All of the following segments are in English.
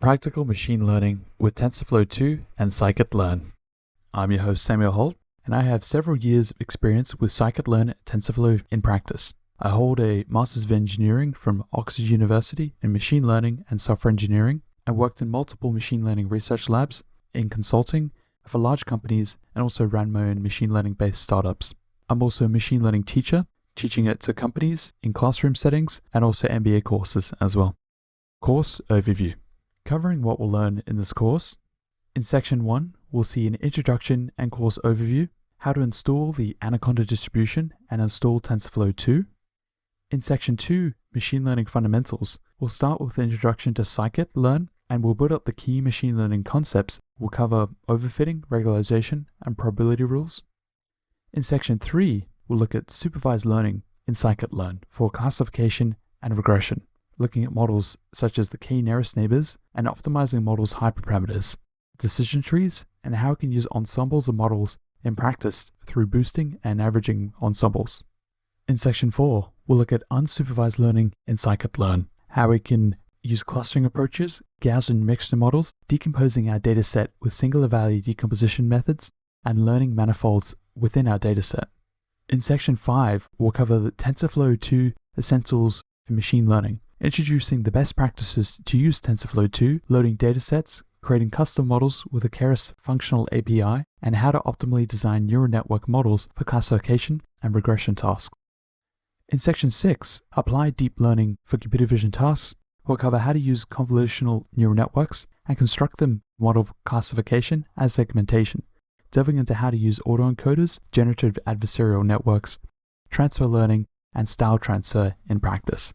Practical Machine Learning with TensorFlow 2 and Scikit-Learn. I'm your host Samuel Holt, and I have several years of experience with Scikit-Learn and TensorFlow in practice. I hold a Master's of Engineering from Oxford University in Machine Learning and Software Engineering. I worked in multiple machine learning research labs, in consulting, for large companies, and also ran my own machine learning-based startups. I'm also a machine learning teacher, teaching it to companies in classroom settings and also MBA courses as well. Course overview. Covering what we'll learn in this course. In section 1, we'll see an introduction and course overview, how to install the Anaconda distribution and install TensorFlow 2. In section 2, machine learning fundamentals, we'll start with the introduction to Scikit-Learn and we'll build up the key machine learning concepts. We'll cover overfitting, regularization, and probability rules. In section 3, we'll look at supervised learning in Scikit-Learn for classification and regression, looking at models such as the k-nearest neighbors and optimizing models' hyperparameters, decision trees, and how we can use ensembles of models in practice through boosting and averaging ensembles. In section 4, we'll look at unsupervised learning in Scikit-Learn, how we can use clustering approaches, Gaussian mixture models, decomposing our dataset with singular value decomposition methods, and learning manifolds within our dataset. In section 5, we'll cover the TensorFlow 2 essentials for machine learning, introducing the best practices to use TensorFlow 2, loading datasets, creating custom models with a Keras functional API, and how to optimally design neural network models for classification and regression tasks. In section 6, apply deep learning for computer vision tasks, we'll cover how to use convolutional neural networks and construct them model classification and segmentation, delving into how to use autoencoders, generative adversarial networks, transfer learning, and style transfer in practice.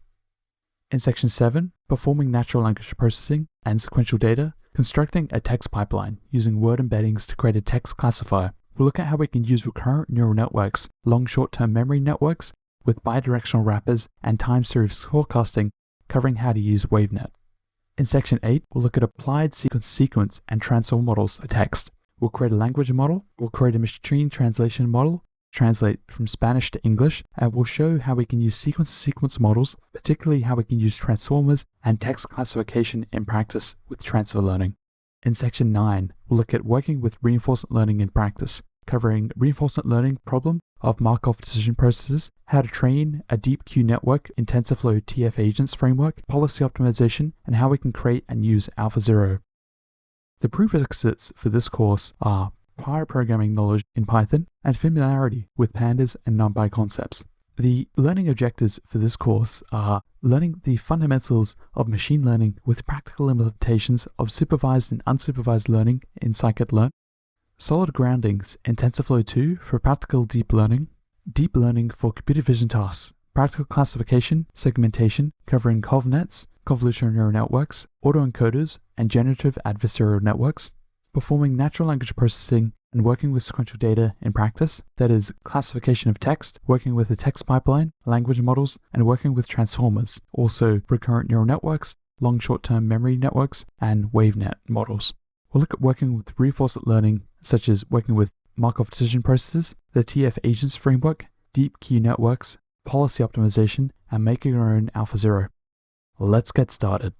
In section 7, performing natural language processing and sequential data, constructing a text pipeline using word embeddings to create a text classifier. We'll look at how we can use recurrent neural networks, long short-term memory networks with bidirectional wrappers and time series forecasting, covering how to use WaveNet. In section 8, we'll look at applied sequence and transform models for text. We'll create a language model, we'll create a machine translation model, translate from Spanish to English, and we'll show how we can use sequence models, particularly how we can use transformers and text classification in practice with transfer learning. In section 9, we'll look at working with reinforcement learning in practice, covering reinforcement learning problem of Markov decision processes, how to train a deep Q network in TensorFlow TF agents framework, policy optimization, and how we can create and use AlphaZero. The prerequisites for this course are prior programming knowledge in Python and familiarity with pandas and NumPy concepts. The learning objectives for this course are learning the fundamentals of machine learning with practical implementations of supervised and unsupervised learning in Scikit-Learn, solid groundings in TensorFlow 2 for practical deep learning for computer vision tasks, practical classification, segmentation covering CovNets, convolutional neural networks, autoencoders, and generative adversarial networks, performing natural language processing and working with sequential data in practice, that is, classification of text, working with a text pipeline, language models, and working with transformers, also recurrent neural networks, long short-term memory networks, and WaveNet models. We'll look at working with reinforcement learning, such as working with Markov decision processes, the TF agents framework, deep Q networks, policy optimization, and making our own AlphaZero. Let's get started.